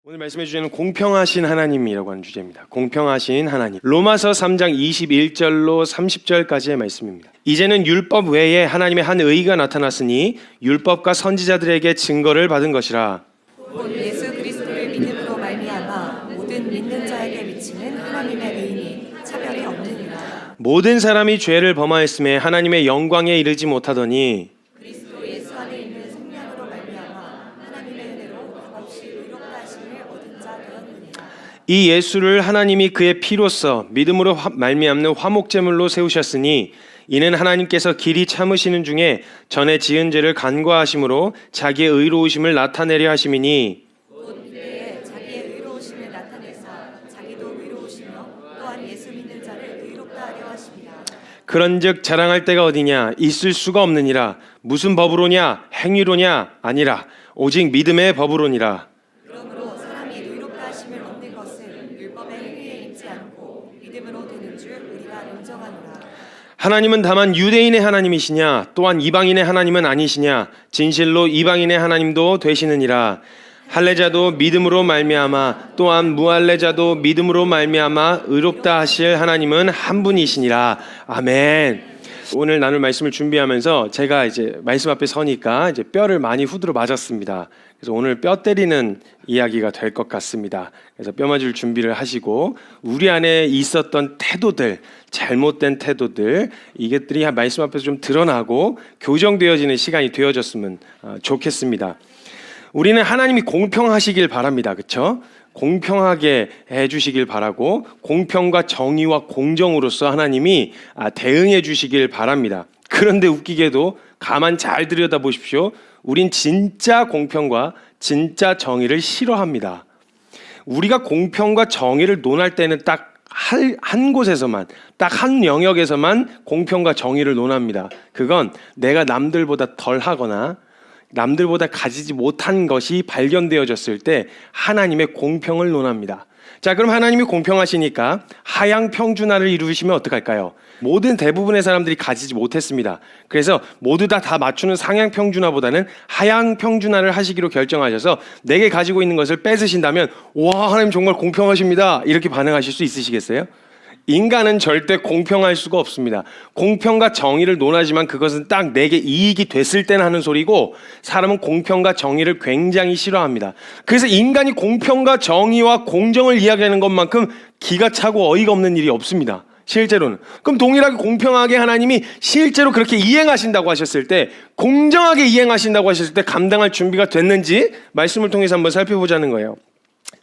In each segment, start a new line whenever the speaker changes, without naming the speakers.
오늘 말씀해 주제는 공평하신 하나님이라고 하는 주제입니다. 공평하신 하나님. 로마서 3장 21절로 30절까지의 말씀입니다. 이제는 율법 외에 하나님의 한 의가 나타났으니 율법과 선지자들에게 증거를 받은 것이라.
곧 예수 그리스도를 믿음으로 말미암아 모든 믿는 자에게 미치는 하나님의 의니 차별이 없느니라.
모든 사람이 죄를 범하였음에 하나님의 영광에 이르지 못하더니
그리스도 예수 안에 있는 생명으로 말미암아 하나님의 은혜로 값없이 의롭다 하심을 얻은 자 되었느니라.
이 예수를 하나님이 그의 피로써 믿음으로 말미암는 화목제물로 세우셨으니 이는 하나님께서 길이 참으시는 중에 전에 지은 죄를 간과하심으로 자기의 의로우심을 나타내려 하심이니
곧 이때에 자기의 의로우심을 나타내사 자기도 의로우시며 또한 예수 믿는 자를 의롭다 하려 하심이라.
그런즉 자랑할 데가 어디냐 있을 수가 없느니라. 무슨 법으로냐 행위로냐 아니라 오직 믿음의 법으로니라.
그러므로 사람이 의롭다 하심을 얻는 것은 율법의 행위에 있지 않고 믿음으로 되는 줄 우리가 인정하노라.
하나님은 다만 유대인의 하나님이시냐 또한 이방인의 하나님은 아니시냐 진실로 이방인의 하나님도 되시느니라. 할례자도 믿음으로 말미암아 또한 무할례자도 믿음으로 말미암아 의롭다 하실 하나님은 한 분이시니라. 아멘. 오늘 나눌 말씀을 준비하면서 제가 이제 말씀 앞에 서니까 이제 뼈를 많이 후드로 맞았습니다. 그래서 오늘 뼈 때리는 이야기가 될 것 같습니다. 그래서 뼈 맞을 준비를 하시고 우리 안에 있었던 태도들, 잘못된 태도들 이것들이 말씀 앞에서 좀 드러나고 교정되어지는 시간이 되어졌으면 좋겠습니다. 우리는 하나님이 공평하시길 바랍니다. 그렇죠? 공평하게 해주시길 바라고 공평과 정의와 공정으로서 하나님이 대응해 주시길 바랍니다. 그런데 웃기게도 가만 잘 들여다보십시오. 우린 진짜 공평과 진짜 정의를 싫어합니다. 우리가 공평과 정의를 논할 때는 딱 한 곳에서만, 딱 한 영역에서만 공평과 정의를 논합니다. 그건 내가 남들보다 덜하거나 남들보다 가지지 못한 것이 발견되어졌을 때 하나님의 공평을 논합니다. 자, 그럼 하나님이 공평하시니까 하향 평준화를 이루시면 어떡할까요? 모든 대부분의 사람들이 가지지 못했습니다. 그래서 모두 다 맞추는 상향 평준화보다는 하향 평준화를 하시기로 결정하셔서 내게 가지고 있는 것을 뺏으신다면 와, 하나님 정말 공평하십니다. 이렇게 반응하실 수 있으시겠어요? 인간은 절대 공평할 수가 없습니다. 공평과 정의를 논하지만 그것은 딱 내게 이익이 됐을 때는 하는 소리고 사람은 공평과 정의를 굉장히 싫어합니다. 그래서 인간이 공평과 정의와 공정을 이야기하는 것만큼 기가 차고 어이가 없는 일이 없습니다. 실제로는. 그럼 동일하게 공평하게 하나님이 실제로 그렇게 이행하신다고 하셨을 때 공정하게 이행하신다고 하셨을 때 감당할 준비가 됐는지 말씀을 통해서 한번 살펴보자는 거예요.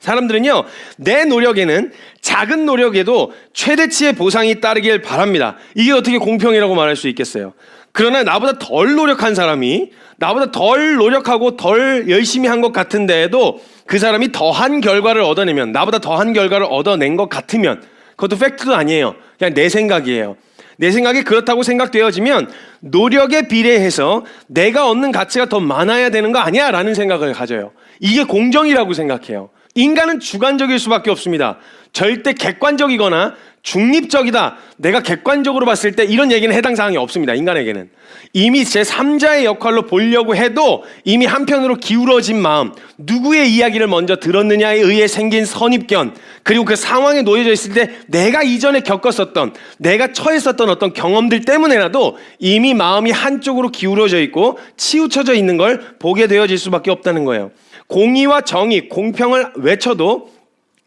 사람들은요, 내 노력에는 작은 노력에도 최대치의 보상이 따르길 바랍니다. 이게 어떻게 공평이라고 말할 수 있겠어요? 그러나 나보다 덜 노력한 사람이 나보다 덜 노력하고 덜 열심히 한 것 같은데도 그 사람이 더한 결과를 얻어내면, 나보다 더한 결과를 얻어낸 것 같으면 그것도 팩트도 아니에요. 그냥 내 생각이에요. 내 생각이 그렇다고 생각되어지면 노력에 비례해서 내가 얻는 가치가 더 많아야 되는 거 아니야? 라는 생각을 가져요. 이게 공정이라고 생각해요. 인간은 주관적일 수밖에 없습니다. 절대 객관적이거나 중립적이다, 내가 객관적으로 봤을 때 이런 얘기는 해당 사항이 없습니다. 인간에게는 이미 제3자의 역할로 보려고 해도 이미 한편으로 기울어진 마음, 누구의 이야기를 먼저 들었느냐에 의해 생긴 선입견, 그리고 그 상황에 놓여져 있을 때 내가 이전에 겪었었던, 내가 처했었던 어떤 경험들 때문에라도 이미 마음이 한쪽으로 기울어져 있고 치우쳐져 있는 걸 보게 되어질 수밖에 없다는 거예요. 공의와 정의, 공평을 외쳐도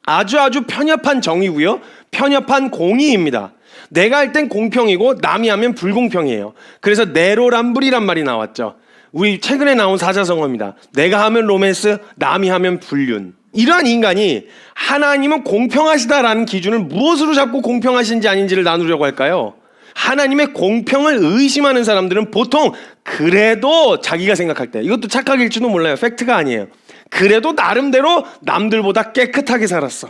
아주 편협한 정의고요, 편협한 공의입니다. 내가 할 땐 공평이고 남이 하면 불공평이에요. 그래서 네로람불이란 말이 나왔죠. 우리 최근에 나온 사자성어입니다. 내가 하면 로맨스, 남이 하면 불륜. 이러한 인간이 하나님은 공평하시다라는 기준을 무엇으로 잡고 공평하신지 아닌지를 나누려고 할까요? 하나님의 공평을 의심하는 사람들은 보통 그래도 자기가 생각할 때, 이것도 착각일지도 몰라요. 팩트가 아니에요. 그래도 나름대로 남들보다 깨끗하게 살았어.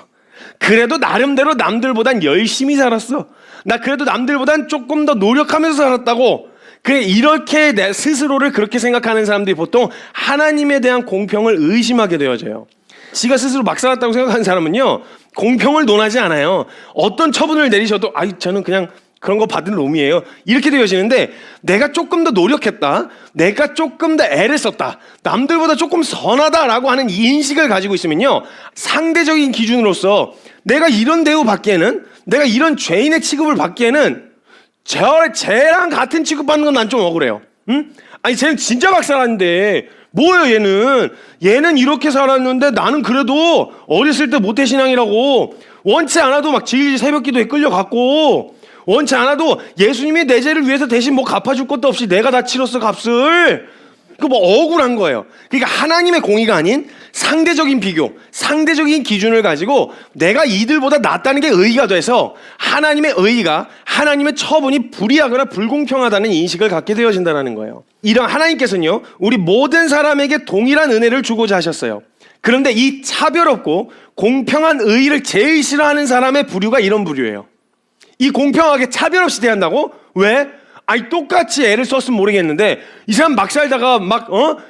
그래도 나름대로 남들보단 열심히 살았어. 나 그래도 남들보단 조금 더 노력하면서 살았다고. 그래, 이렇게 내 스스로를 그렇게 생각하는 사람들이 보통 하나님에 대한 공평을 의심하게 되어져요. 지가 스스로 막 살았다고 생각하는 사람은요, 공평을 논하지 않아요. 어떤 처분을 내리셔도 저는 그냥 그런 거 받은 놈이에요. 이렇게 되어지는데 내가 조금 더 노력했다. 내가 조금 더 애를 썼다. 남들보다 조금 선하다라고 하는 이 인식을 가지고 있으면요. 상대적인 기준으로서 내가 이런 대우 받기에는 내가 이런 죄인의 취급을 받기에는 쟤랑 같은 취급받는 건 난 좀 억울해요. 응? 아니 쟤는 진짜 막 살았는데 뭐예요 얘는 이렇게 살았는데 나는 그래도 어렸을 때 모태신앙이라고 원치 않아도 막 질질 새벽기도에 끌려갔고 원치 않아도 예수님이 내 죄를 위해서 대신 뭐 갚아줄 것도 없이 내가 다 치렀어 값을. 그 뭐 억울한 거예요. 그러니까 하나님의 공의가 아닌 상대적인 비교, 상대적인 기준을 가지고 내가 이들보다 낫다는 게 의의가 돼서 하나님의 의의가 하나님의 처분이 불이하거나 불공평하다는 인식을 갖게 되어진다는 거예요. 이런 하나님께서는요 우리 모든 사람에게 동일한 은혜를 주고자 하셨어요. 그런데 이 차별없고 공평한 의의를 제일 싫어하는 사람의 부류가 이런 부류예요. 이 공평하게 차별 없이 대한다고? 왜? 아니 똑같이 애를 썼으면 모르겠는데 이 사람 막 살다가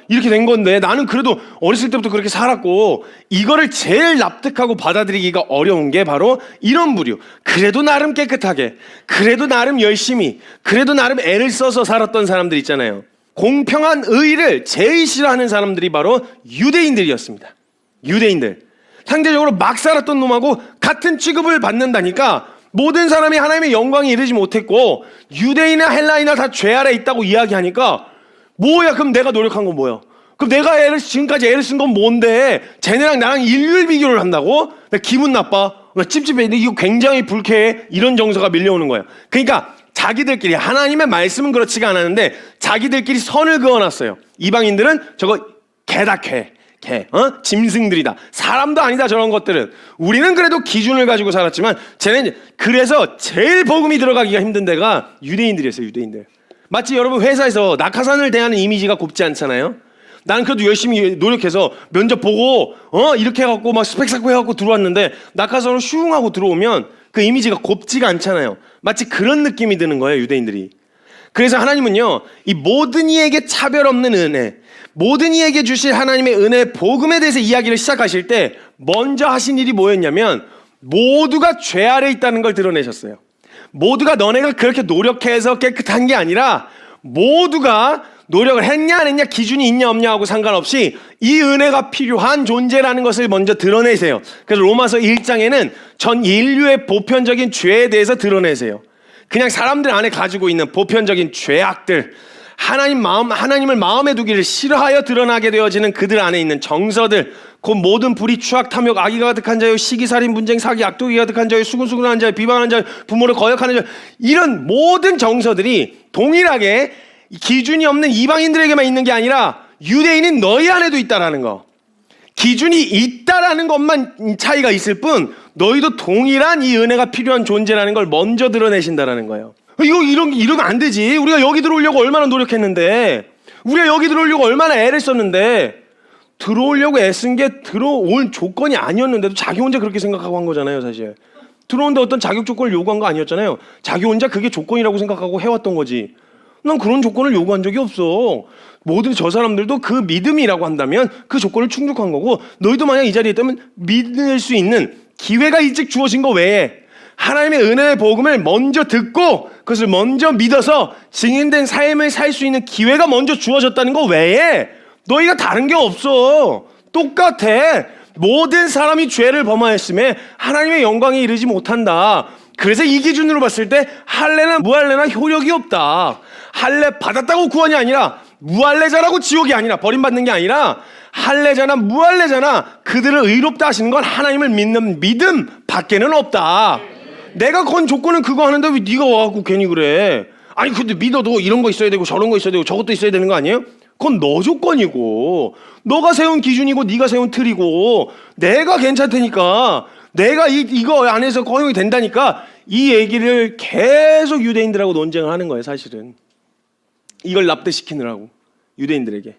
이렇게 된 건데 나는 그래도 어렸을 때부터 그렇게 살았고 이거를 제일 납득하고 받아들이기가 어려운 게 바로 이런 부류. 그래도 나름 깨끗하게, 그래도 나름 열심히, 그래도 나름 애를 써서 살았던 사람들 있잖아요. 공평한 의의를 제일 싫어하는 사람들이 바로 유대인들이었습니다. 유대인들. 상대적으로 막 살았던 놈하고 같은 취급을 받는다니까 모든 사람이 하나님의 영광에 이르지 못했고 유대인이나 헬라인이나 다 죄 아래 있다고 이야기하니까 뭐야 그럼 내가 노력한 건 뭐야? 그럼 내가 지금까지 애를 쓴 건 뭔데 쟤네랑 나랑 일률 비교를 한다고? 나 기분 나빠, 나 찝찝해, 이거 굉장히 불쾌해, 이런 정서가 밀려오는 거예요. 그러니까 자기들끼리 하나님의 말씀은 그렇지가 않았는데 자기들끼리 선을 그어놨어요. 이방인들은 저거 개다 개, 짐승들이다. 사람도 아니다 저런 것들은. 우리는 그래도 기준을 가지고 살았지만 쟤는 그래서 제일 복음이 들어가기가 힘든 데가 유대인들이었어요. 유대인들. 마치 여러분 회사에서 낙하산을 대하는 이미지가 곱지 않잖아요. 나는 그래도 열심히 노력해서 면접 보고 이렇게 해갖고 막 스펙 쌓고 해갖고 들어왔는데 낙하산으로 슝 하고 들어오면 그 이미지가 곱지가 않잖아요. 마치 그런 느낌이 드는 거예요. 유대인들이. 그래서 하나님은요 이 모든 이에게 차별 없는 은혜, 모든 이에게 주실 하나님의 은혜 복음에 대해서 이야기를 시작하실 때 먼저 하신 일이 뭐였냐면 모두가 죄 아래 있다는 걸 드러내셨어요. 모두가 너네가 그렇게 노력해서 깨끗한 게 아니라 모두가 노력을 했냐 안 했냐 기준이 있냐 없냐 하고 상관없이 이 은혜가 필요한 존재라는 것을 먼저 드러내세요. 그래서 로마서 1장에는 전 인류의 보편적인 죄에 대해서 드러내세요. 그냥 사람들 안에 가지고 있는 보편적인 죄악들, 하나님을 마음에 두기를 싫어하여 드러나게 되어지는 그들 안에 있는 정서들, 곧 모든 불의, 추악, 탐욕, 악의가 가득한 자요, 시기, 살인, 분쟁, 사기, 악독이 가득한 자요, 수군수군한 자요, 비방하는 자요, 부모를 거역하는 자요, 이런 모든 정서들이 동일하게 기준이 없는 이방인들에게만 있는 게 아니라 유대인인 너희 안에도 있다라는 거. 기준이 있다라는 것만 차이가 있을 뿐 너희도 동일한 이 은혜가 필요한 존재라는 걸 먼저 드러내신다라는 거예요. 이러면 안 되지. 우리가 여기 들어오려고 얼마나 노력했는데, 우리가 여기 들어오려고 얼마나 애를 썼는데, 들어오려고 애쓴 게 들어올 조건이 아니었는데도 자기 혼자 그렇게 생각하고 한 거잖아요. 사실 들어오는데 어떤 자격 조건을 요구한 거 아니었잖아요. 자기 혼자 그게 조건이라고 생각하고 해왔던 거지. 난 그런 조건을 요구한 적이 없어. 모든 저 사람들도 그 믿음이라고 한다면 그 조건을 충족한 거고, 너희도 만약 이 자리에 있다면 믿을 수 있는 기회가 일찍 주어진 거 외에 하나님의 은혜의 복음을 먼저 듣고 그것을 먼저 믿어서 증인된 삶을 살 수 있는 기회가 먼저 주어졌다는 거 외에 너희가 다른 게 없어. 똑같아. 모든 사람이 죄를 범하였음에 하나님의 영광에 이르지 못한다. 그래서 이 기준으로 봤을 때 할례나 무할례나 효력이 없다. 할례 받았다고 구원이 아니라, 무할례자라고 지옥이 아니라, 버림받는 게 아니라 할례자나 무할례자나 그들을 의롭다 하시는 건 하나님을 믿는 믿음 밖에는 없다. 내가 건 조건은 그거 하는데 왜 네가 와갖고 괜히 그래. 아니 근데 믿어도 이런 거 있어야 되고 저런 거 있어야 되고 저것도 있어야 되는 거 아니에요? 그건 너 조건이고 너가 세운 기준이고 네가 세운 틀이고 내가 괜찮다니까, 내가 이거 안에서 허용이 된다니까, 이 얘기를 계속 유대인들하고 논쟁을 하는 거예요. 사실은 이걸 납득시키느라고 유대인들에게.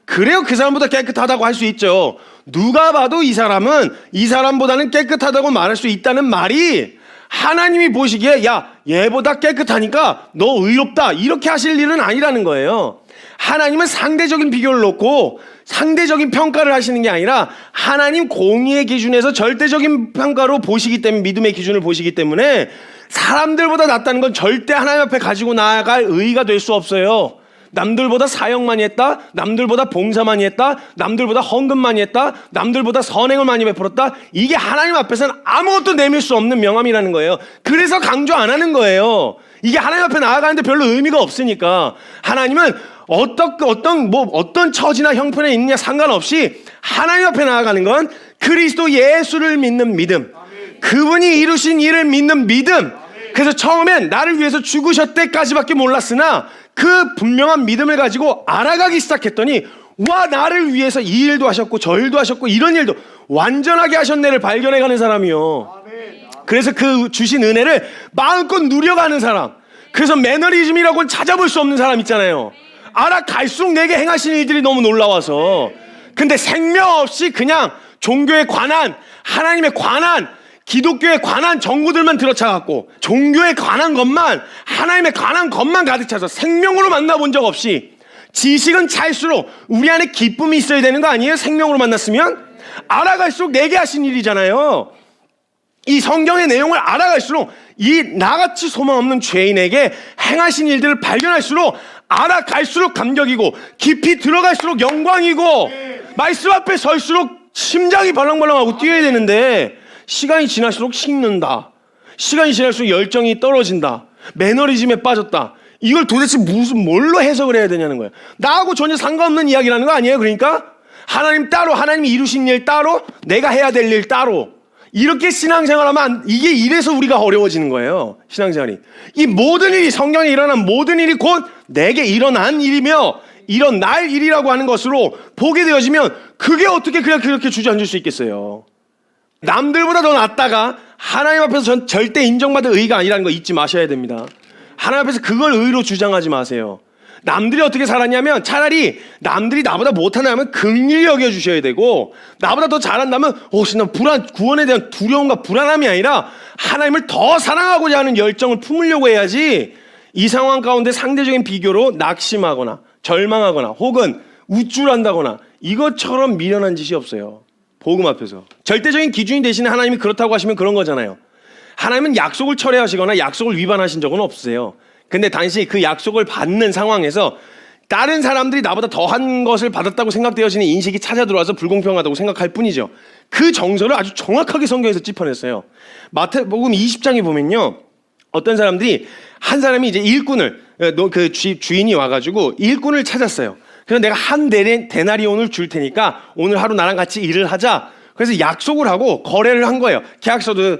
그래요 그 사람보다 깨끗하다고 할 수 있죠. 누가 봐도 이 사람은 이 사람보다는 깨끗하다고 말할 수 있다는 말이 하나님이 보시기에 야 얘보다 깨끗하니까 너 의롭다 이렇게 하실 일은 아니라는 거예요. 하나님은 상대적인 비교를 놓고 상대적인 평가를 하시는 게 아니라 하나님 공의의 기준에서 절대적인 평가로 보시기 때문에, 믿음의 기준을 보시기 때문에 사람들보다 낫다는 건 절대 하나님 앞에 가지고 나아갈 의의가 될 수 없어요. 남들보다 사역 많이 했다, 남들보다 봉사 많이 했다, 남들보다 헌금 많이 했다, 남들보다 선행을 많이 베풀었다, 이게 하나님 앞에서는 아무것도 내밀 수 없는 명함이라는 거예요. 그래서 강조 안 하는 거예요. 이게 하나님 앞에 나아가는데 별로 의미가 없으니까. 하나님은 어떤 처지나 형편에 있느냐 상관없이 하나님 앞에 나아가는 건 그리스도 예수를 믿는 믿음, 그분이 이루신 일을 믿는 믿음. 그래서 처음엔 나를 위해서 죽으셨대까지밖에 몰랐으나 그 분명한 믿음을 가지고 알아가기 시작했더니, 와, 나를 위해서 이 일도 하셨고 저 일도 하셨고 이런 일도 완전하게 하셨네를 발견해가는 사람이요. 그래서 그 주신 은혜를 마음껏 누려가는 사람. 그래서 매너리즘이라고는 찾아볼 수 없는 사람 있잖아요. 알아갈수록 내게 행하신 일들이 너무 놀라워서. 근데 생명 없이 그냥 종교에 관한, 하나님에 관한, 기독교에 관한 정보들만 들어차갖고 종교에 관한 것만, 하나님에 관한 것만 가득 차서 생명으로 만나본 적 없이, 지식은 찰수록 우리 안에 기쁨이 있어야 되는 거 아니에요? 생명으로 만났으면? 알아갈수록 내게 하신 일이잖아요. 이 성경의 내용을 알아갈수록 이 나같이 소망 없는 죄인에게 행하신 일들을 발견할수록 알아갈수록 감격이고, 깊이 들어갈수록 영광이고, 말씀 앞에 설수록 심장이 벌렁벌렁하고 뛰어야 되는데 시간이 지날수록 식는다, 시간이 지날수록 열정이 떨어진다, 매너리즘에 빠졌다. 이걸 도대체 뭘로 해석을 해야 되냐는 거예요. 나하고 전혀 상관없는 이야기라는 거 아니에요? 그러니까 하나님 따로, 하나님이 이루신 일 따로, 내가 해야 될 일 따로, 이렇게 신앙생활하면 이게 이래서 우리가 어려워지는 거예요. 신앙생활이. 이 모든 일이, 성경에 일어난 모든 일이 곧 내게 일어난 일이며 일어날 일이라고 하는 것으로 보게 되어지면 그게 어떻게 그냥 그렇게 주저앉을 수 있겠어요. 남들보다 더 낫다가 하나님 앞에서 전 절대 인정받을 의의가 아니라는 거 잊지 마셔야 됩니다. 하나님 앞에서 그걸 의의로 주장하지 마세요. 남들이 어떻게 살았냐면 차라리 남들이 나보다 못하냐면 긍휼히 여겨주셔야 되고, 나보다 더 잘한다면 나 구원에 대한 두려움과 불안함이 아니라 하나님을 더 사랑하고자 하는 열정을 품으려고 해야지, 이 상황 가운데 상대적인 비교로 낙심하거나 절망하거나 혹은 우쭐한다거나 이것처럼 미련한 짓이 없어요. 복음 앞에서 절대적인 기준이 되시는 하나님이 그렇다고 하시면 그런 거잖아요. 하나님은 약속을 철회하시거나 약속을 위반하신 적은 없으세요. 근데 당시 그 약속을 받는 상황에서 다른 사람들이 나보다 더한 것을 받았다고 생각되어지는 인식이 찾아 들어와서 불공평하다고 생각할 뿐이죠. 그 정서를 아주 정확하게 성경에서 짚어냈어요. 마태복음 20장에 보면요, 어떤 사람들이, 한 사람이 이제 일꾼을, 그 주인이 와가지고 일꾼을 찾았어요. 그래서 내가 한 데나리온을 줄 테니까 오늘 하루 나랑 같이 일을 하자. 그래서 약속을 하고 거래를 한 거예요. 계약서를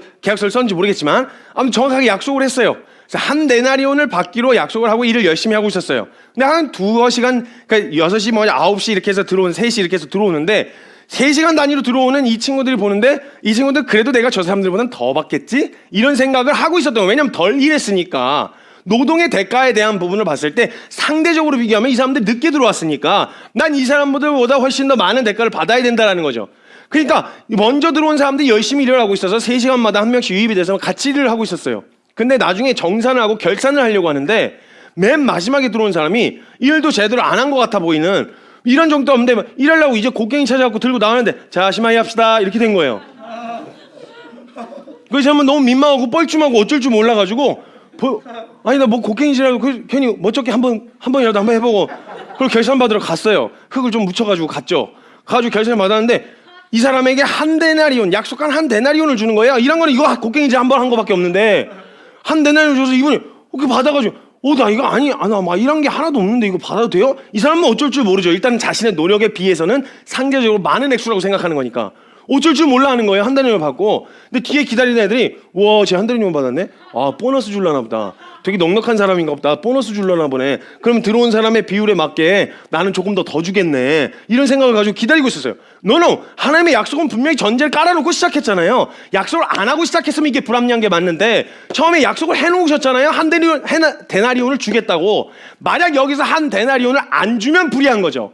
썼는지 모르겠지만 아무튼 정확하게 약속을 했어요. 그래서 한 데나리온을 받기로 약속을 하고 일을 열심히 하고 있었어요. 근데 한 2시간, 그러니까 6시, 9시 이렇게 해서 들어오는, 3시 이렇게 해서 들어오는데 3시간 단위로 들어오는 이 친구들이 보는데, 이 친구들 그래도 내가 저 사람들보다는 더 받겠지? 이런 생각을 하고 있었던 거예요. 왜냐면 덜 일했으니까. 노동의 대가에 대한 부분을 봤을 때 상대적으로 비교하면 이 사람들 늦게 들어왔으니까 난 이 사람들보다 훨씬 더 많은 대가를 받아야 된다는 거죠. 그러니까 먼저 들어온 사람들이 열심히 일을 하고 있어서 3시간마다 한 명씩 유입이 돼서 같이 일을 하고 있었어요. 근데 나중에 정산을 하고 결산을 하려고 하는데 맨 마지막에 들어온 사람이 일도 제대로 안 한 것 같아 보이는, 이런 정도 없는데 일하려고 이제 곡괭이 찾아갖고 들고 나가는데 자, 심하게 합시다 이렇게 된 거예요. 그래서 한번 너무 민망하고 뻘쭘하고 어쩔 줄 몰라가지고 아니 나 뭐 곡괭이질하고 괜히 멋쩍게 한번이라도 한번 해보고, 그리고 결산 받으러 갔어요. 흙을 좀 묻혀가지고 갔죠. 가가지고 결산을 받았는데 이 사람에게 한 데나리온, 약속한 한 데나리온을 주는 거예요. 이런 거는 이거 곡괭이질 한 번 한 거밖에 없는데 한 데나리온 줘서 이분이 그렇게 받아가지고 나 이거 나 막 이런 게 하나도 없는데 이거 받아도 돼요? 이 사람은 어쩔 줄 모르죠. 일단 자신의 노력에 비해서는 상대적으로 많은 액수라고 생각하는 거니까 어쩔 줄 몰라 하는 거예요. 한 데나리온 받고. 근데 뒤에 기다리는 애들이 와, 쟤 한 데나리온 받았네? 아, 보너스 줄라나 보다. 되게 넉넉한 사람인가 보다. 보너스 줄라나 보네. 그럼 들어온 사람의 비율에 맞게 나는 조금 더 주겠네. 이런 생각을 가지고 기다리고 있었어요. 노. 하나님의 약속은 분명히 전제를 깔아놓고 시작했잖아요. 약속을 안 하고 시작했으면 이게 불합리한 게 맞는데 처음에 약속을 해놓으셨잖아요. 한 데나리온을 주겠다고. 만약 여기서 한 데나리온을 안 주면 불의한 거죠.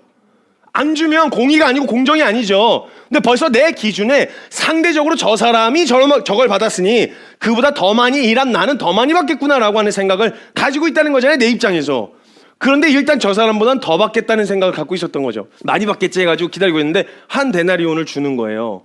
안 주면 공의가 아니고 공정이 아니죠. 근데 벌써 내 기준에 상대적으로 저 사람이 저걸 받았으니 그보다 더 많이 일한 나는 더 많이 받겠구나라고 하는 생각을 가지고 있다는 거잖아요, 내 입장에서. 그런데 일단 저 사람보다는 더 받겠다는 생각을 갖고 있었던 거죠. 많이 받겠지 해가지고 기다리고 있는데 한 데나리온을 주는 거예요.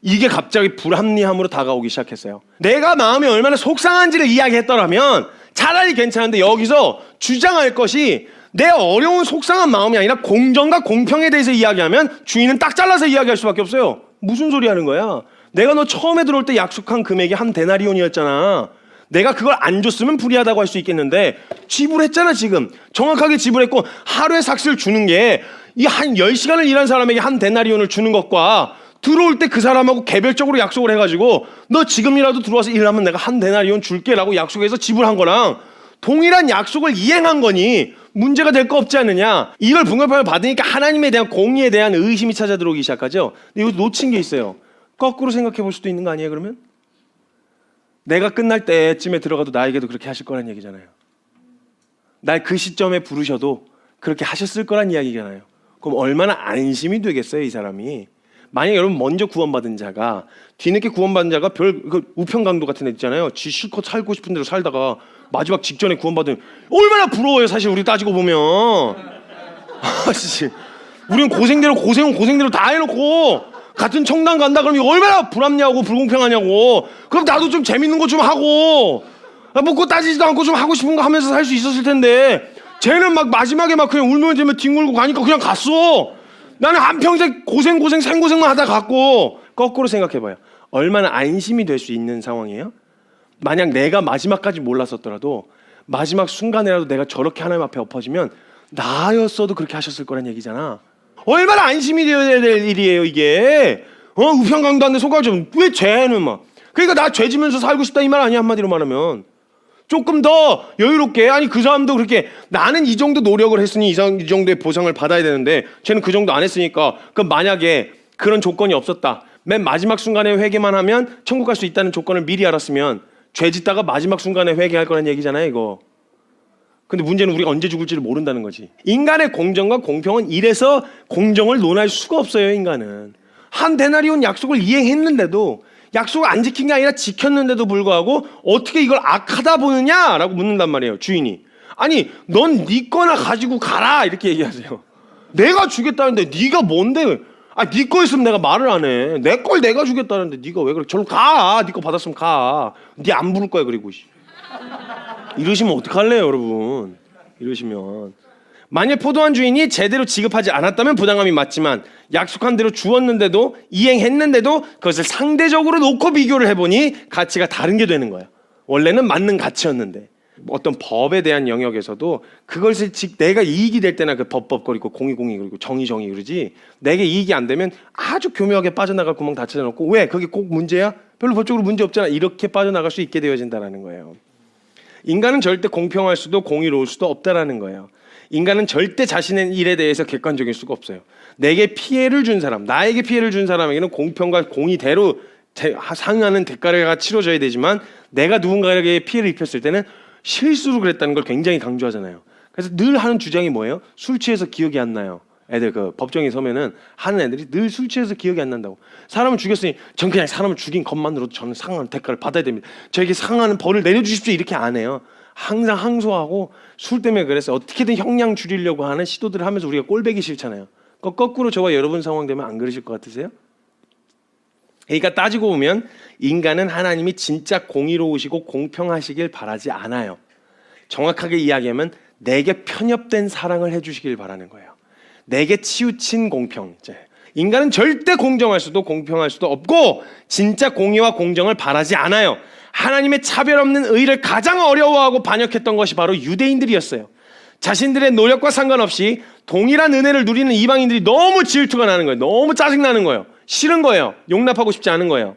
이게 갑자기 불합리함으로 다가오기 시작했어요. 내가 마음이 얼마나 속상한지를 이야기했더라면 차라리 괜찮은데 여기서 주장할 것이 내 어려운 속상한 마음이 아니라 공정과 공평에 대해서 이야기하면 주인은 딱 잘라서 이야기할 수밖에 없어요. 무슨 소리 하는 거야? 내가 너 처음에 들어올 때 약속한 금액이 한 데나리온이었잖아. 내가 그걸 안 줬으면 불이하다고 할 수 있겠는데 지불했잖아. 지금 정확하게 지불했고 하루에 삭스를 주는 게 이 한 10시간을 일한 사람에게 한 데나리온을 주는 것과 들어올 때 그 사람하고 개별적으로 약속을 해가지고 너 지금이라도 들어와서 일하면 내가 한 데나리온 줄게 라고 약속해서 지불한 거랑 동일한 약속을 이행한 거니 문제가 될 거 없지 않느냐. 이걸 분급함을 받으니까 하나님에 대한 공의에 대한 의심이 찾아 들어오기 시작하죠. 근데 여기 놓친 게 있어요. 거꾸로 생각해 볼 수도 있는 거 아니에요? 그러면 내가 끝날 때쯤에 들어가도 나에게도 그렇게 하실 거란 얘기잖아요. 날 그 시점에 부르셔도 그렇게 하셨을 거란 이야기잖아요. 그럼 얼마나 안심이 되겠어요, 이 사람이. 만약 여러분 먼저 구원받은 자가 뒤늦게 구원받은 자가 우편강도 같은 애 있잖아요. 지 실컷 살고 싶은 대로 살다가 마지막 직전에 구원받은 얼마나 부러워요. 사실 우리 따지고 보면 우리는 고생대로 다 해놓고 같은 청당 간다 그러면 얼마나 불합리하고 불공평하냐고. 그럼 나도 좀 재밌는 거 좀 하고 먹고 따지지도 않고 좀 하고 싶은 거 하면서 살 수 있었을 텐데 쟤는 막 마지막에 막 그냥 울면 뒹굴고 가니까 그냥 갔어. 나는 한평생 생고생만 하다 갔고. 거꾸로 생각해봐요. 얼마나 안심이 될 수 있는 상황이에요? 만약 내가 마지막까지 몰랐었더라도 마지막 순간에라도 내가 저렇게 하나님 앞에 엎어지면 나였어도 그렇게 하셨을 거란 얘기잖아. 얼마나 안심이 되어야 될 일이에요 이게. 우편강도 안 돼 속아줘. 왜 쟤는 막. 그러니까 나 죄 지면서 살고 싶다 이 말 아니야. 한마디로 말하면 조금 더 여유롭게. 아니 그 사람도 그렇게 나는 이 정도 노력을 했으니 이 정도의 보상을 받아야 되는데 쟤는 그 정도 안 했으니까. 그럼 만약에 그런 조건이 없었다. 맨 마지막 순간에 회개만 하면 천국 갈 수 있다는 조건을 미리 알았으면 죄 짓다가 마지막 순간에 회개할 거란 얘기잖아요 이거. 근데 문제는 우리가 언제 죽을지를 모른다는 거지. 인간의 공정과 공평은 이래서 공정을 논할 수가 없어요. 인간은 한 데나리온 약속을 이행했는데도 약속을 안 지킨 게 아니라 지켰는데도 불구하고 어떻게 이걸 악하다 보느냐라고 묻는단 말이에요. 주인이. 아니 넌 네 거나 가지고 가라 이렇게 얘기하세요. 내가 주겠다는데 네가 뭔데. 네 거 있으면 내가 말을 안 해. 내 걸 내가 주겠다는데 네가 왜 그래. 저로 가. 네 거 받았으면 가. 네 안 부를 거야 그리고. 이러시면 어떡할래요 여러분. 이러시면 만약 포도원 주인이 제대로 지급하지 않았다면 부당함이 맞지만 약속한 대로 주었는데도 이행했는데도 그것을 상대적으로 놓고 비교를 해보니 가치가 다른 게 되는 거예요. 원래는 맞는 가치였는데. 어떤 법에 대한 영역에서도 그것을 내가 이익이 될 때나 그 법거리고 공의 그리고 정의 그러지 내게 이익이 안 되면 아주 교묘하게 빠져나갈 구멍 다 찾아놓고 왜 그게 꼭 문제야? 별로 법적으로 문제 없잖아. 이렇게 빠져나갈 수 있게 되어진다는 거예요. 인간은 절대 공평할 수도 공의로울 수도 없다라는 거예요. 인간은 절대 자신의 일에 대해서 객관적일 수가 없어요. 내게 피해를 준 사람, 나에게 피해를 준 사람에게는 공평과 공의대로 상응하는 대가가 치러져야 되지만 내가 누군가에게 피해를 입혔을 때는 실수로 그랬다는 걸 굉장히 강조하잖아요. 그래서 늘 하는 주장이 뭐예요? 술 취해서 기억이 안 나요. 애들 그 법정에 서면은 하는 애들이 늘 술 취해서 기억이 안 난다고. 사람을 죽였으니 전 그냥 사람을 죽인 것만으로도 저는 상한 대가를 받아야 됩니다. 저에게 상하는 벌을 내려주십시오 이렇게 안 해요. 항상 항소하고 술 때문에 그래서 어떻게든 형량 줄이려고 하는 시도들을 하면서 우리가 꼴배기 싫잖아요. 거꾸로 저와 여러분 상황 되면 안 그러실 것 같으세요? 그러니까 따지고 보면 인간은 하나님이 진짜 공의로우시고 공평하시길 바라지 않아요. 정확하게 이야기하면 내게 편협된 사랑을 해주시길 바라는 거예요. 내게 치우친 공평. 인간은 절대 공정할 수도 공평할 수도 없고 진짜 공의와 공정을 바라지 않아요. 하나님의 차별 없는 의를 가장 어려워하고 반역했던 것이 바로 유대인들이었어요. 자신들의 노력과 상관없이 동일한 은혜를 누리는 이방인들이 너무 질투가 나는 거예요. 너무 짜증나는 거예요. 싫은 거예요. 용납하고 싶지 않은 거예요.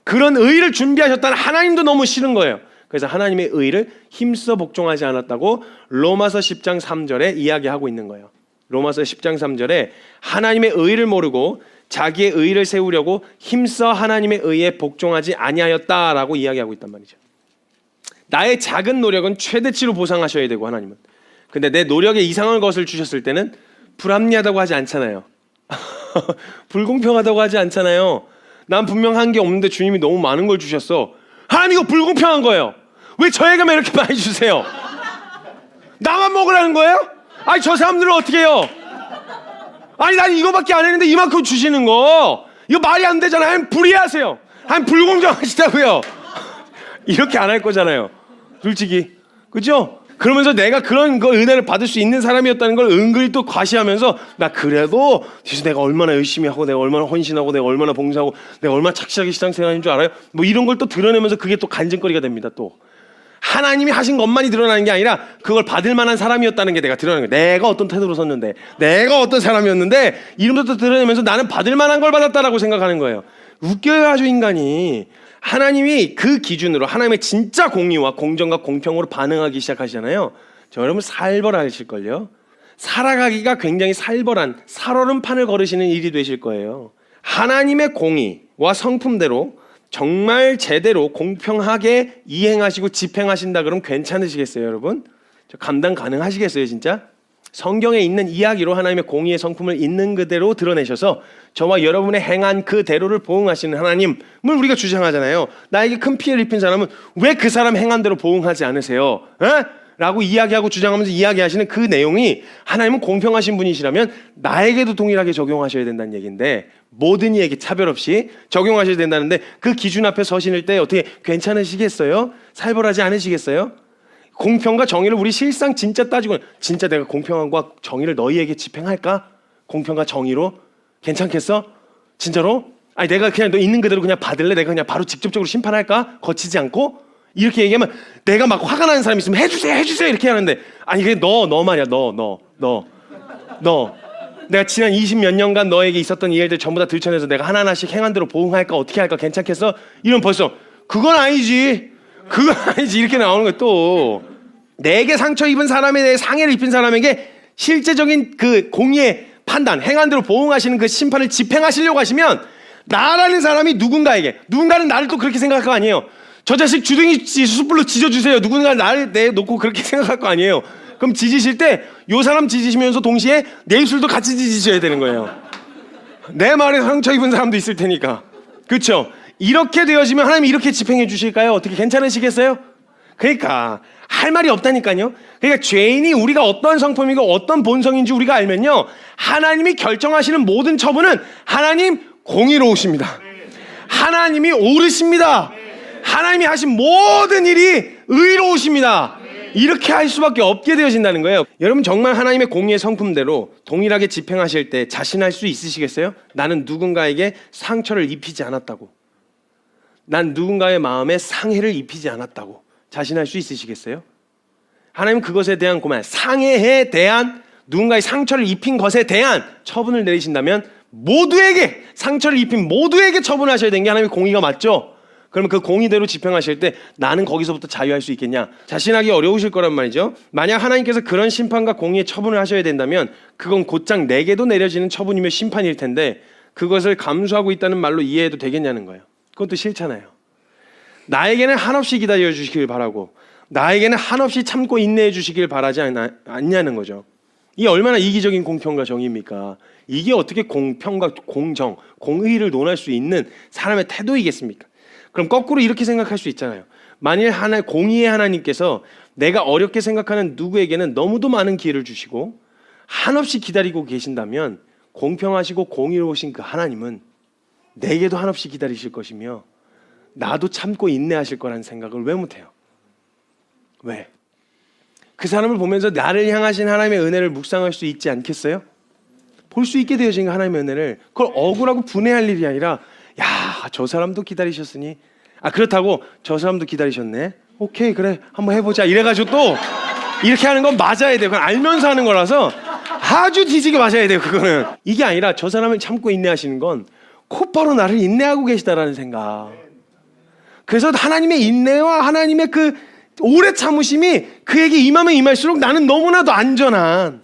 그런 의를 준비하셨다는 하나님도 너무 싫은 거예요. 그래서 하나님의 의를 힘써 복종하지 않았다고 로마서 10장 3절에 이야기하고 있는 거예요. 로마서 10장 3절에 하나님의 의를 모르고 자기의 의를 세우려고 힘써 하나님의 의에 복종하지 아니하였다라고 이야기하고 있단 말이죠. 나의 작은 노력은 최대치로 보상하셔야 되고 하나님은. 근데 내 노력에 이상한 것을 주셨을 때는 불합리하다고 하지 않잖아요. 불공평하다고 하지 않잖아요. 난 분명 한 게 없는데 주님이 너무 많은 걸 주셨어. 하나님 이거 불공평한 거예요. 왜 저에게만 이렇게 많이 주세요? 나만 먹으라는 거예요? 아니 저 사람들은 어떻게 해요? 아니 난 이거밖에 안 했는데 이만큼 주시는 거. 이거 말이 안 되잖아요. 하나님 불의하세요. 하나님 불공정하시다고요. 이렇게 안 할 거잖아요. 솔직히. 그죠? 그러면서 내가 그런 거 은혜를 받을 수 있는 사람이었다는 걸 은근히 또 과시하면서 나 그래도 뒤에서 내가 얼마나 열심히 하고 내가 얼마나 헌신하고 내가 얼마나 봉사하고 내가 얼마나 착실하게 신앙생활하는 줄 알아요? 뭐 이런 걸 또 드러내면서 그게 또 간증거리가 됩니다. 또 하나님이 하신 것만이 드러나는 게 아니라 그걸 받을 만한 사람이었다는 게 내가 드러나는 거예요. 내가 어떤 태도로 섰는데 내가 어떤 사람이었는데 이름부터 드러내면서 나는 받을 만한 걸 받았다라고 생각하는 거예요. 웃겨요 아주 인간이. 하나님이 그 기준으로 하나님의 진짜 공의와 공정과 공평으로 반응하기 시작하시잖아요. 저 여러분 살벌하실걸요. 살아가기가 굉장히 살벌한 살얼음판을 걸으시는 일이 되실 거예요. 하나님의 공의와 성품대로 정말 제대로 공평하게 이행하시고 집행하신다 그러면 괜찮으시겠어요 여러분? 저 감당 가능하시겠어요 진짜? 성경에 있는 이야기로 하나님의 공의의 성품을 있는 그대로 드러내셔서 저와 여러분의 행한 그대로를 보응하시는 하나님을 우리가 주장하잖아요. 나에게 큰 피해를 입힌 사람은 왜 그 사람 행한 대로 보응하지 않으세요? 에? 라고 이야기하고 주장하면서 이야기하시는 그 내용이 하나님은 공평하신 분이시라면 나에게도 동일하게 적용하셔야 된다는 얘기인데 모든 이에게 차별 없이 적용하셔야 된다는데 그 기준 앞에 서실 때 어떻게 괜찮으시겠어요? 살벌하지 않으시겠어요? 공평과 정의를 우리 실상 진짜 따지고 진짜 내가 공평함과 정의를 너희에게 집행할까? 공평과 정의로? 괜찮겠어? 진짜로? 아니 내가 그냥 너 있는 그대로 그냥 받을래? 내가 그냥 바로 직접적으로 심판할까? 거치지 않고? 이렇게 얘기하면 내가 막 화가 나는 사람이 있으면 해주세요 이렇게 하는데 아니 그게 너 말이야 너 내가 지난 20몇 년간 너에게 있었던 이 일들 전부 다 들춰내서 내가 하나하나씩 행한 대로 보응할까? 어떻게 할까? 괜찮겠어? 이러면 벌써 그건 아니지 이렇게 나오는 거예요. 또 내게 상처 입은 사람에 대해 상해를 입힌 사람에게 실제적인 그 공의의 판단 행한 대로 보응하시는 그 심판을 집행하시려고 하시면 나라는 사람이 누군가는 나를 또 그렇게 생각할 거 아니에요. 저 자식 주둥이 숯불로 지져주세요. 누군가 나를 내놓고 그렇게 생각할 거 아니에요. 그럼 지지실 때 요 사람 지지시면서 동시에 내 입술도 같이 지지셔야 되는 거예요. 내 말에 상처 입은 사람도 있을 테니까. 그렇죠? 이렇게 되어지면 하나님이 이렇게 집행해 주실까요? 어떻게 괜찮으시겠어요? 그러니까 할 말이 없다니까요. 그러니까 죄인이 우리가 어떤 성품이고 어떤 본성인지 우리가 알면요 하나님이 결정하시는 모든 처분은 하나님 공의로우십니다. 하나님이 옳으십니다. 하나님이 하신 모든 일이 의로우십니다. 이렇게 할 수밖에 없게 되어진다는 거예요. 여러분 정말 하나님의 공의의 성품대로 동일하게 집행하실 때 자신할 수 있으시겠어요? 나는 누군가에게 상처를 입히지 않았다고, 난 누군가의 마음에 상해를 입히지 않았다고 자신할 수 있으시겠어요? 하나님은 그것에 대한 상해에 대한 누군가의 상처를 입힌 것에 대한 처분을 내리신다면 모두에게 상처를 입힌 모두에게 처분하셔야 되는 게 하나님의 공의가 맞죠? 그러면 그 공의대로 집행하실 때 나는 거기서부터 자유할 수 있겠냐? 자신하기 어려우실 거란 말이죠. 만약 하나님께서 그런 심판과 공의의 처분을 하셔야 된다면 그건 곧장 내게도 내려지는 처분이며 심판일 텐데 그것을 감수하고 있다는 말로 이해해도 되겠냐는 거예요. 그것도 싫잖아요. 나에게는 한없이 기다려 주시길 바라고 나에게는 한없이 참고 인내해 주시길 바라지 않냐는 거죠. 이게 얼마나 이기적인 공평과 정의입니까? 이게 어떻게 공평과 공정, 공의를 논할 수 있는 사람의 태도이겠습니까? 그럼 거꾸로 이렇게 생각할 수 있잖아요. 만일 공의의 하나님께서 내가 어렵게 생각하는 누구에게는 너무도 많은 기회를 주시고 한없이 기다리고 계신다면 공평하시고 공의로우신 그 하나님은 내게도 한없이 기다리실 것이며 나도 참고 인내하실 거라는 생각을 왜 못해요? 왜? 그 사람을 보면서 나를 향하신 하나님의 은혜를 묵상할 수 있지 않겠어요? 볼 수 있게 되어진 하나님의 은혜를 그걸 억울하고 분해할 일이 아니라 야, 저 사람도 기다리셨으니 그렇다고 저 사람도 기다리셨네. 오케이 그래 한번 해보자 이래가지고 또 이렇게 하는 건 맞아야 돼요. 그건 알면서 하는 거라서 아주 뒤지게 맞아야 돼요. 그거는 이게 아니라 저 사람을 참고 인내하시는 건 곧바로 나를 인내하고 계시다라는 생각. 그래서 하나님의 인내와 하나님의 그 오래 참으심이 그에게 임하면 임할수록 나는 너무나도 안전한,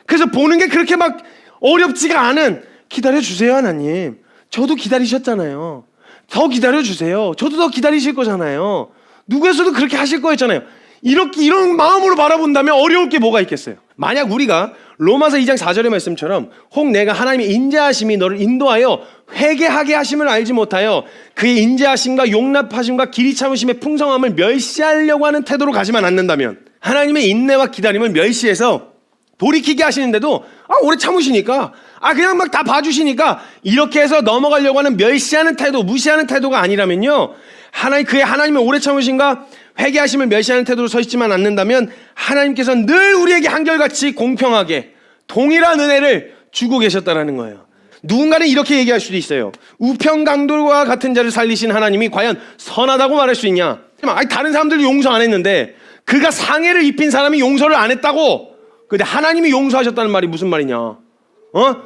그래서 보는 게 그렇게 막 어렵지가 않은, 기다려주세요 하나님, 저도 기다리셨잖아요, 더 기다려주세요, 저도 더 기다리실 거잖아요, 누구에서도 그렇게 하실 거였잖아요. 이런 마음으로 바라본다면 어려울 게 뭐가 있겠어요. 만약 우리가 로마서 2장 4절의 말씀처럼 혹 내가 하나님의 인자하심이 너를 인도하여 회개하게 하심을 알지 못하여 그의 인자하심과 용납하심과 길이 참으심의 풍성함을 멸시하려고 하는 태도로 가지만 않는다면, 하나님의 인내와 기다림을 멸시해서 돌이키게 하시는데도 오래 참으시니까 그냥 막 다 봐주시니까 이렇게 해서 넘어가려고 하는 멸시하는 태도, 무시하는 태도가 아니라면요. 하나님의 오래 참으신가 회개하심을 멸시하는 태도로 서 있지만 않는다면 하나님께서는 늘 우리에게 한결같이 공평하게 동일한 은혜를 주고 계셨다라는 거예요. 누군가는 이렇게 얘기할 수도 있어요. 우편강도와 같은 자를 살리신 하나님이 과연 선하다고 말할 수 있냐? 다른 사람들이 용서 안 했는데 그가 상해를 입힌 사람이 용서를 안 했다고. 근데 하나님이 용서하셨다는 말이 무슨 말이냐?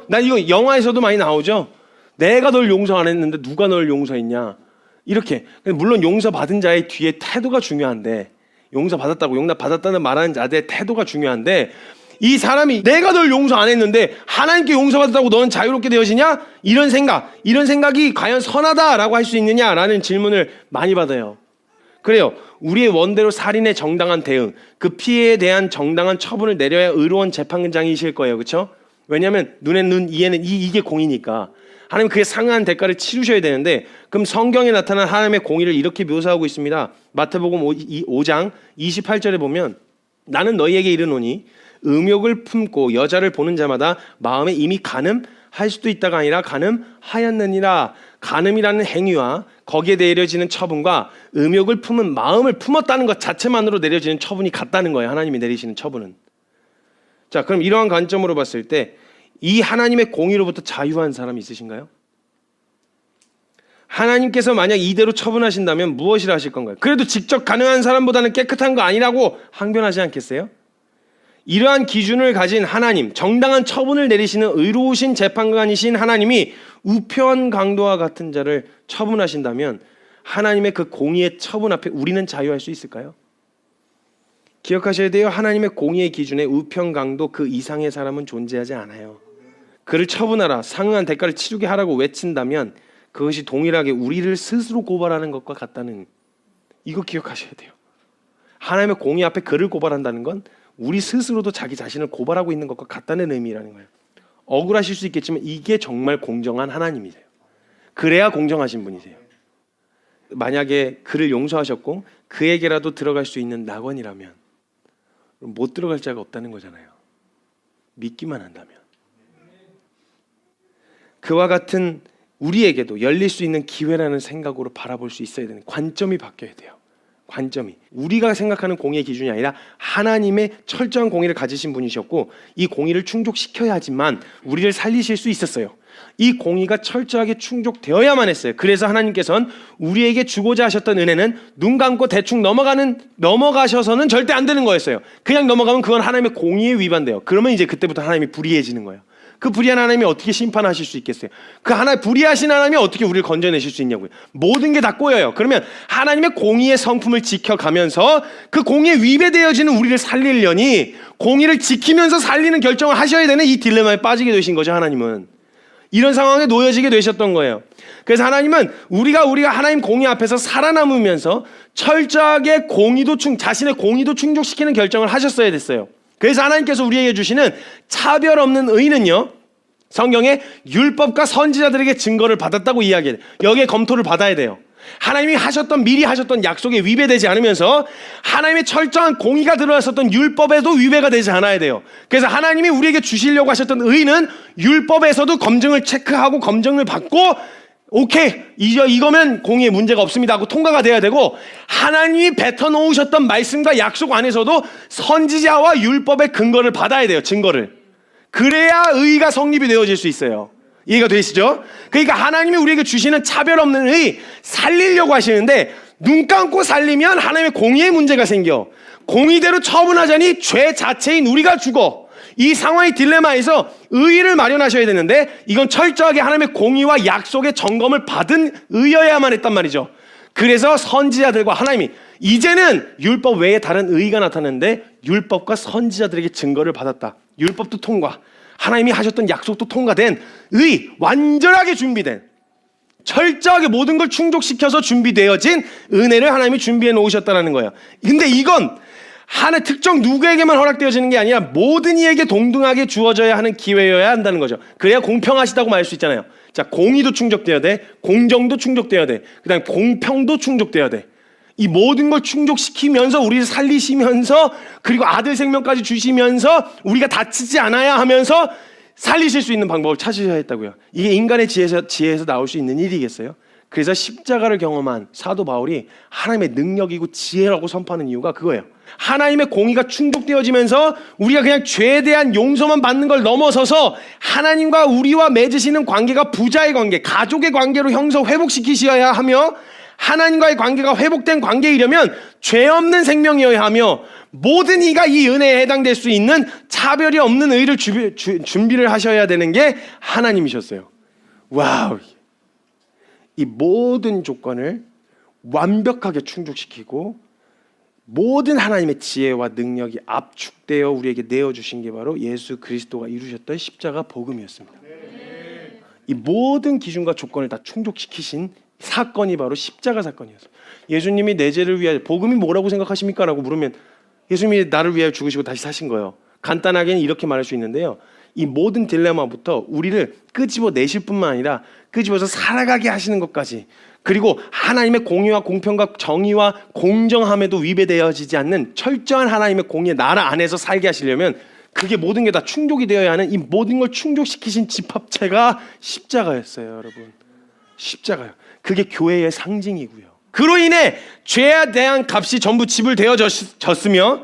나 이거 영화에서도 많이 나오죠. 내가 널 용서 안 했는데 누가 널 용서했냐? 이렇게. 물론 용서받은 자의 뒤에 태도가 중요한데, 용서받았다고 용서받았다는 말하는 자들의 태도가 중요한데, 이 사람이 내가 널 용서 안 했는데 하나님께 용서받았다고 너는 자유롭게 되어지냐? 이런 생각이 과연 선하다라고 할 수 있느냐라는 질문을 많이 받아요. 그래요. 우리의 원대로 살인의 정당한 대응, 그 피해에 대한 정당한 처분을 내려야 의로운 재판장이실 거예요. 그렇죠? 왜냐하면 눈에 눈, 이에는 이게 공이니까. 하나님 그에 상응한 대가를 치르셔야 되는데, 그럼 성경에 나타난 하나님의 공의를 이렇게 묘사하고 있습니다. 마태복음 5장 28절에 보면 나는 너희에게 이르노니 음욕을 품고 여자를 보는 자마다 마음에 이미 간음할 수도 있다가 아니라 간음하였느니라. 간음이라는 행위와 거기에 내려지는 처분과 음욕을 품은 마음을 품었다는 것 자체만으로 내려지는 처분이 같다는 거예요. 하나님이 내리시는 처분은. 자, 그럼 이러한 관점으로 봤을 때 이 하나님의 공의로부터 자유한 사람이 있으신가요? 하나님께서 만약 이대로 처분하신다면 무엇이라 하실 건가요? 그래도 직접 가능한 사람보다는 깨끗한 거 아니라고 항변하지 않겠어요? 이러한 기준을 가진 하나님, 정당한 처분을 내리시는 의로우신 재판관이신 하나님이 우편 강도와 같은 자를 처분하신다면 하나님의 그 공의의 처분 앞에 우리는 자유할 수 있을까요? 기억하셔야 돼요. 하나님의 공의의 기준에 우편 강도 그 이상의 사람은 존재하지 않아요. 그를 처분하라, 상응한 대가를 치르게 하라고 외친다면 그것이 동일하게 우리를 스스로 고발하는 것과 같다는, 이거 기억하셔야 돼요. 하나님의 공의 앞에 그를 고발한다는 건 우리 스스로도 자기 자신을 고발하고 있는 것과 같다는 의미라는 거예요. 억울하실 수 있겠지만 이게 정말 공정한 하나님이세요. 그래야 공정하신 분이세요. 만약에 그를 용서하셨고 그에게라도 들어갈 수 있는 낙원이라면 못 들어갈 자가 없다는 거잖아요. 믿기만 한다면. 그와 같은 우리에게도 열릴 수 있는 기회라는 생각으로 바라볼 수 있어야 되는 관점이 바뀌어야 돼요. 관점이 우리가 생각하는 공의의 기준이 아니라 하나님의 철저한 공의를 가지신 분이셨고 이 공의를 충족시켜야지만 우리를 살리실 수 있었어요. 이 공의가 철저하게 충족되어야만 했어요. 그래서 하나님께서는 우리에게 주고자 하셨던 은혜는 눈 감고 대충 넘어가셔서는 절대 안 되는 거였어요. 그냥 넘어가면 그건 하나님의 공의에 위반돼요. 그러면 이제 그때부터 하나님이 불의해지는 거예요. 그 불의한 하나님이 어떻게 심판하실 수 있겠어요? 그 불의하신 하나님이 어떻게 우리를 건져내실 수 있냐고요. 모든 게 다 꼬여요. 그러면 하나님의 공의의 성품을 지켜가면서 그 공의에 위배되어지는 우리를 살리려니 공의를 지키면서 살리는 결정을 하셔야 되는 이 딜레마에 빠지게 되신 거죠. 하나님은 이런 상황에 놓여지게 되셨던 거예요. 그래서 하나님은 우리가 하나님 공의 앞에서 살아남으면서 철저하게 자신의 공의도 충족시키는 결정을 하셨어야 됐어요. 그래서 하나님께서 우리에게 주시는 차별 없는 의는요, 성경에 율법과 선지자들에게 증거를 받았다고 이야기해요. 여기에 검토를 받아야 돼요. 하나님이 미리 하셨던 약속에 위배되지 않으면서 하나님의 철저한 공의가 들어갔었던 율법에도 위배가 되지 않아야 돼요. 그래서 하나님이 우리에게 주시려고 하셨던 의는 율법에서도 검증을 체크하고 검증을 받고 오케이, 이거면 공의에 문제가 없습니다 하고 통과가 돼야 되고, 하나님이 뱉어놓으셨던 말씀과 약속 안에서도 선지자와 율법의 근거를 받아야 돼요. 증거를. 그래야 의가 성립이 되어질 수 있어요. 이해가 되시죠? 그러니까 하나님이 우리에게 주시는 차별 없는 의, 살리려고 하시는데 눈 감고 살리면 하나님의 공의에 문제가 생겨. 공의대로 처분하자니 죄 자체인 우리가 죽어. 이 상황의 딜레마에서 의의를 마련하셔야 되는데 이건 철저하게 하나님의 공의와 약속의 점검을 받은 의여야만 했단 말이죠. 그래서 선지자들과 하나님이 이제는 율법 외에 다른 의의가 나타났는데 율법과 선지자들에게 증거를 받았다. 율법도 통과, 하나님이 하셨던 약속도 통과된 의, 완전하게 준비된, 철저하게 모든 걸 충족시켜서 준비되어진 은혜를 하나님이 준비해 놓으셨다는 거예요. 근데 이건 하나 특정 누구에게만 허락되어지는 게 아니라 모든 이에게 동등하게 주어져야 하는 기회여야 한다는 거죠. 그래야 공평하시다고 말할 수 있잖아요. 자, 공의도 충족되어야 돼, 공정도 충족되어야 돼, 그 다음에 공평도 충족되어야 돼. 이 모든 걸 충족시키면서 우리를 살리시면서 그리고 아들 생명까지 주시면서 우리가 다치지 않아야 하면서 살리실 수 있는 방법을 찾으셔야 했다고요. 이게 인간의 지혜에서 나올 수 있는 일이겠어요? 그래서 십자가를 경험한 사도 바울이 하나님의 능력이고 지혜라고 선포하는 이유가 그거예요. 하나님의 공의가 충족되어지면서 우리가 그냥 죄에 대한 용서만 받는 걸 넘어서서 하나님과 우리와 맺으시는 관계가 부자의 관계, 가족의 관계로 회복시키셔야 하며, 하나님과의 관계가 회복된 관계에 이르면 죄 없는 생명이어야 하며, 모든 이가 이 은혜에 해당될 수 있는 차별이 없는 의를 준비를 하셔야 되는 게 하나님이셨어요. 와우! 이 모든 조건을 완벽하게 충족시키고 모든 하나님의 지혜와 능력이 압축되어 우리에게 내어주신 게 바로 예수 그리스도가 이루셨던 십자가 복음이었습니다. 이 모든 기준과 조건을 다 충족시키신 사건이 바로 십자가 사건이었어요. 예수님이 내 죄를 위하여, 복음이 뭐라고 생각하십니까? 라고 물으면 예수님이 나를 위하여 죽으시고 다시 사신 거예요. 간단하게는 이렇게 말할 수 있는데요, 이 모든 딜레마부터 우리를 끄집어 내실 뿐만 아니라 끄집어서 살아가게 하시는 것까지, 그리고 하나님의 공의와 공평과 정의와 공정함에도 위배되어지지 않는 철저한 하나님의 공의의 나라 안에서 살게 하시려면 그게 모든 게 다 충족이 되어야 하는, 이 모든 걸 충족시키신 집합체가 십자가였어요. 여러분, 십자가요. 그게 교회의 상징이고요. 그로 인해 죄에 대한 값이 전부 지불되어졌으며,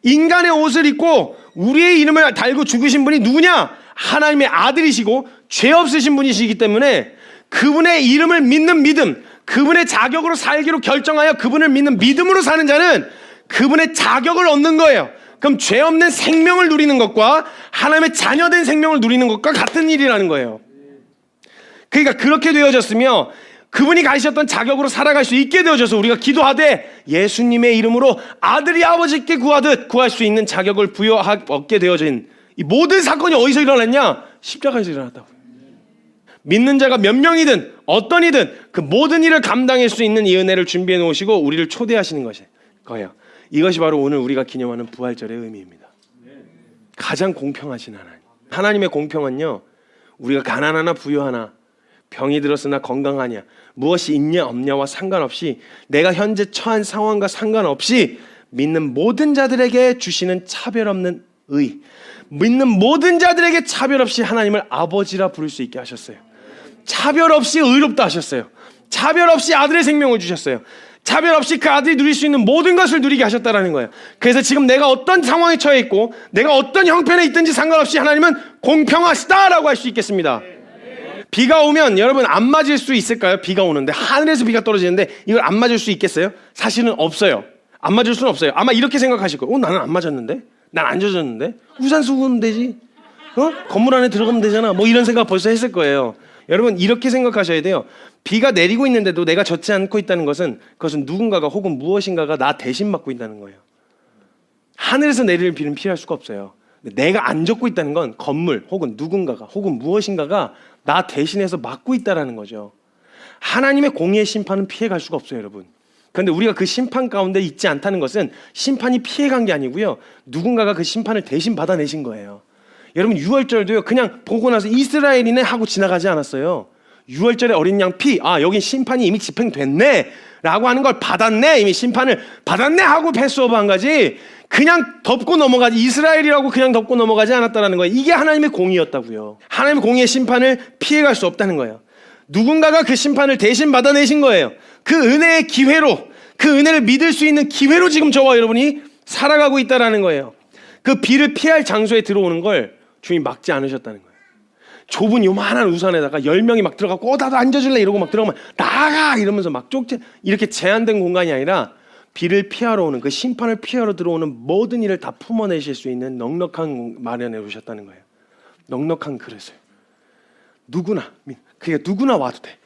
인간의 옷을 입고 우리의 이름을 달고 죽으신 분이 누구냐? 하나님의 아들이시고 죄 없으신 분이시기 때문에 그분의 이름을 믿는 믿음, 그분의 자격으로 살기로 결정하여 그분을 믿는 믿음으로 사는 자는 그분의 자격을 얻는 거예요. 그럼 죄 없는 생명을 누리는 것과 하나님의 자녀된 생명을 누리는 것과 같은 일이라는 거예요. 그러니까 그렇게 되어졌으며 그분이 가지셨던 자격으로 살아갈 수 있게 되어져서 우리가 기도하되 예수님의 이름으로 아들이 아버지께 구하듯 구할 수 있는 자격을 얻게 되어진 이 모든 사건이 어디서 일어났냐? 십자가에서 일어났다고. 믿는 자가 몇 명이든 어떤 이든 그 모든 일을 감당할 수 있는 이 은혜를 준비해 놓으시고 우리를 초대하시는 거예요. 이것이 바로 오늘 우리가 기념하는 부활절의 의미입니다. 가장 공평하신 하나님. 하나님의 공평은요, 우리가 가난하나 부유하나, 병이 들었으나 건강하냐, 무엇이 있냐 없냐와 상관없이, 내가 현재 처한 상황과 상관없이 믿는 모든 자들에게 주시는 차별 없는 의, 믿는 모든 자들에게 차별 없이 하나님을 아버지라 부를 수 있게 하셨어요. 차별 없이 의롭다 하셨어요. 차별 없이 아들의 생명을 주셨어요. 차별 없이 그 아들이 누릴 수 있는 모든 것을 누리게 하셨다는 거예요. 그래서 지금 내가 어떤 상황에 처해 있고 내가 어떤 형편에 있든지 상관없이 하나님은 공평하시다라고 할 수 있겠습니다. 비가 오면 여러분 안 맞을 수 있을까요? 비가 오는데, 하늘에서 비가 떨어지는데 이걸 안 맞을 수 있겠어요? 사실은 없어요. 안 맞을 수는 없어요. 아마 이렇게 생각하실 거예요. 나는 안 맞았는데? 난 안 젖었는데? 우산 쓰고 오면 되지? 건물 안에 들어가면 되잖아. 뭐 이런 생각 벌써 했을 거예요. 여러분, 이렇게 생각하셔야 돼요. 비가 내리고 있는데도 내가 젖지 않고 있다는 것은, 그것은 누군가가 혹은 무엇인가가 나 대신 맞고 있다는 거예요. 하늘에서 내릴 비는 피할 수가 없어요. 내가 안 젖고 있다는 건 건물 혹은 누군가가 혹은 무엇인가가 나 대신해서 막고 있다는 거죠. 하나님의 공의의 심판은 피해갈 수가 없어요, 여러분. 그런데 우리가 그 심판 가운데 있지 않다는 것은 심판이 피해간 게 아니고요, 누군가가 그 심판을 대신 받아내신 거예요. 여러분, 유월절도요, 그냥 보고 나서 이스라엘이네 하고 지나가지 않았어요. 유월절에 어린 양 피, 여긴 심판이 이미 집행됐네 라고 하는 걸 받았네, 이미 심판을 받았네 하고 패스오버한 거지, 그냥 덮고 넘어가지, 이스라엘이라고 그냥 덮고 넘어가지 않았다는 거예요. 이게 하나님의 공의였다고요. 하나님의 공의의 심판을 피해갈 수 없다는 거예요. 누군가가 그 심판을 대신 받아내신 거예요. 그 은혜의 기회로, 그 은혜를 믿을 수 있는 기회로 지금 저와 여러분이 살아가고 있다는 거예요. 그 비를 피할 장소에 들어오는 걸 주님이 막지 않으셨다는 거예요. 좁은 요만한 우산에다가 10명이 막 들어가고 나도 앉아줄래 이러고 막 들어가면 나가 이러면서 막 이렇게 제한된 공간이 아니라 비를 피하러 오는, 그 심판을 피하러 들어오는 모든 일을 다 품어내실 수 있는 넉넉한 마련해 오셨다는 거예요. 넉넉한 그릇을. 누구나, 그게 누구나 와도 돼.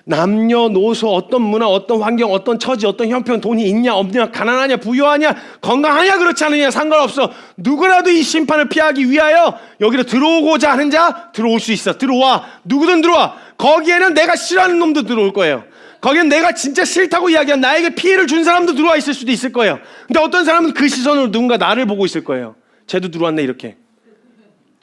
남녀노소, 어떤 문화, 어떤 환경, 어떤 처지, 어떤 형편, 돈이 있냐 없냐, 가난하냐 부유하냐, 건강하냐 그렇지 않느냐 상관없어. 누구라도 이 심판을 피하기 위하여 여기로 들어오고자 하는 자 들어올 수 있어. 들어와. 누구든 들어와. 거기에는 내가 싫어하는 놈도 들어올 거예요. 거기는 내가 진짜 싫다고 이야기한, 나에게 피해를 준 사람도 들어와 있을 수도 있을 거예요. 근데 어떤 사람은 그 시선으로 누군가 나를 보고 있을 거예요. 쟤도 들어왔네 이렇게.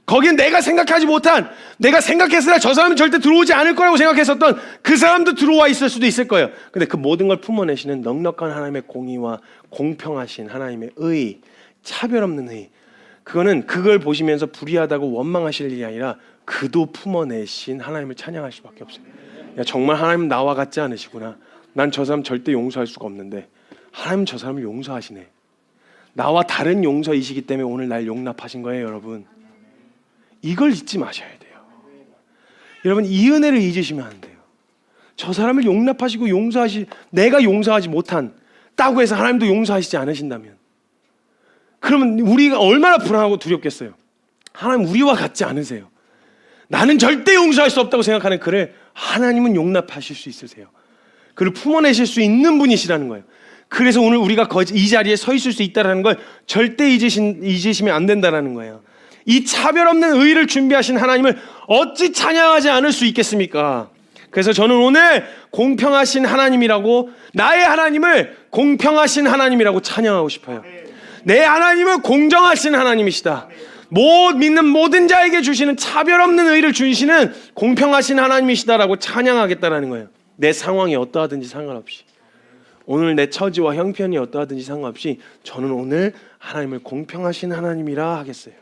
거긴 내가 생각하지 못한, 내가 생각했으나 저 사람은 절대 들어오지 않을 거라고 생각했었던 그 사람도 들어와 있을 수도 있을 거예요. 근데 그 모든 걸 품어내시는 넉넉한 하나님의 공의와 공평하신 하나님의 의, 차별 없는 의, 그거는 그걸 보시면서 불의하다고 원망하실 일이 아니라 그도 품어내신 하나님을 찬양할 수밖에 없어요. 야, 정말 하나님 나와 같지 않으시구나. 난 저 사람 절대 용서할 수가 없는데 하나님 저 사람을 용서하시네. 나와 다른 용서이시기 때문에 오늘 날 용납하신 거예요, 여러분. 이걸 잊지 마셔야 돼요. 여러분, 이 은혜를 잊으시면 안 돼요. 저 사람을 용납하시고 내가 용서하지 못한다고 해서 하나님도 용서하시지 않으신다면, 그러면 우리가 얼마나 불안하고 두렵겠어요. 하나님 우리와 같지 않으세요. 나는 절대 용서할 수 없다고 생각하는 그를 하나님은 용납하실 수 있으세요. 그를 품어내실 수 있는 분이시라는 거예요. 그래서 오늘 우리가 이 자리에 서 있을 수 있다는 걸 절대 잊으시면 안 된다는 거예요. 이 차별 없는 의를 준비하신 하나님을 어찌 찬양하지 않을 수 있겠습니까? 그래서 저는 오늘 공평하신 하나님이라고, 나의 하나님을 공평하신 하나님이라고 찬양하고 싶어요. 내 하나님은 공정하신 하나님이시다. 믿는 모든 자에게 주시는 차별 없는 의를 주시는 공평하신 하나님이시다라고 찬양하겠다라는 거예요. 내 상황이 어떠하든지 상관없이, 오늘 내 처지와 형편이 어떠하든지 상관없이 저는 오늘 하나님을 공평하신 하나님이라 하겠어요.